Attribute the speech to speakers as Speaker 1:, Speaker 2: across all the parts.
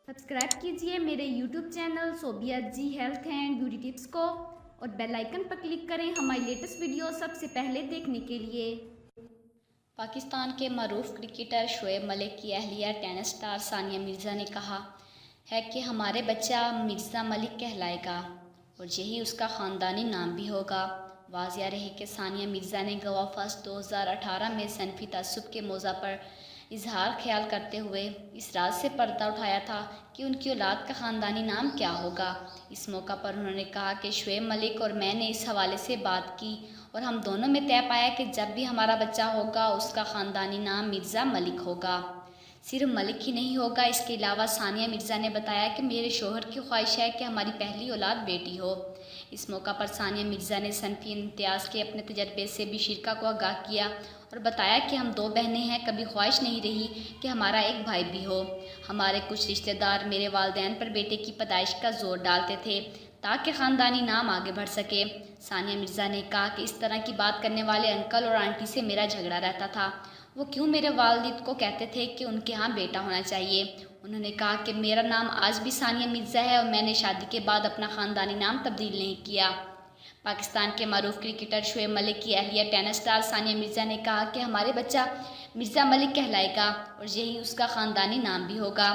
Speaker 1: Subscribe कीजिए मेरे YouTube channel Sobia ji health and beauty tips को और बेल आइकन पर क्लिक करें हमारी लेटेस्ट वीडियो सबसे पहले देखने के लिए।
Speaker 2: पाकिस्तान के मरूफ क्रिकेटर शोएब मलिक की अहलिया टेनिस स्टार सानिया मिर्ज़ा ने कहा है कि हमारे बच्चा मिर्ज़ा मलिक कहलाएगा और यही उसका ख़ानदानी नाम भी होगा। वाज़िया रहे कि सानिया मिर्ज़ा ने गवा फर्स्ट 2018 में सनफी तअस्सुब के मौज़ा पर इजहार ख्याल करते हुए इस राज से पर्दा उठाया था कि उनकी औलाद का ख़ानदानी नाम क्या होगा। इस मौका पर उन्होंने कहा कि शोएब मलिक और मैंने इस हवाले से बात की और हम दोनों में तय पाया कि जब भी हमारा बच्चा होगा उसका ख़ानदानी नाम मिर्ज़ा मलिक होगा। सिर्फ मलिक ही नहीं होगा, इसके अलावा सानिया मिर्ज़ा ने बताया कि मेरे शोहर की ख्वाहिश है कि हमारी पहली औलाद बेटी हो। इस मौका पर सानिया मिर्ज़ा ने सनफी इम्तियाज़ के अपने तजर्बे से भी शिरका को आगाह किया और बताया कि हम 2 बहनें हैं, कभी ख्वाहिश नहीं रही कि हमारा एक भाई भी हो। हमारे कुछ रिश्तेदार मेरे वालिदैन पर बेटे की पैदाइश का जोर डालते थे ताकि ख़ानदानी नाम आगे बढ़ सके। सानिया मिर्ज़ा ने कहा कि इस तरह की बात करने वाले अंकल और आंटी से मेरा झगड़ा रहता था। वो क्यों मेरे वालिद को कहते थे कि उनके यहाँ बेटा होना चाहिए। उन्होंने कहा कि मेरा नाम आज भी सानिया मिर्ज़ा है और मैंने शादी के बाद अपना ख़ानदानी नाम तब्दील नहीं किया। पाकिस्तान के मरूफ क्रिकेटर शोएब मलिक की अहलिया टेनिस स्टार सानिया मिर्ज़ा ने कहा कि हमारे बच्चा मिर्ज़ा मलिक कहलाएगा और यही उसका ख़ानदानी नाम भी होगा।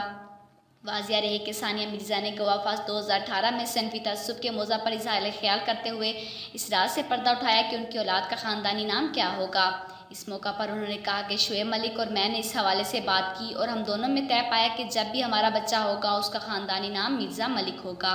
Speaker 2: वाज़िया रहे कि सानिया मिर्ज़ा ने गवा फर्स्ट 2018 में सनफी तअस्सुब के मौज़ा पर इज़हार ख्याल करते हुए इस राज से पर्दा उठाया कि उनकी औलाद का ख़ानदानी नाम क्या होगा। इस मौका पर उन्होंने कहा कि शोएब मलिक और मैंने इस हवाले से बात की और हम दोनों में तय पाया कि जब भी हमारा बच्चा होगा उसका ख़ानदानी नाम मिर्ज़ा मलिक होगा।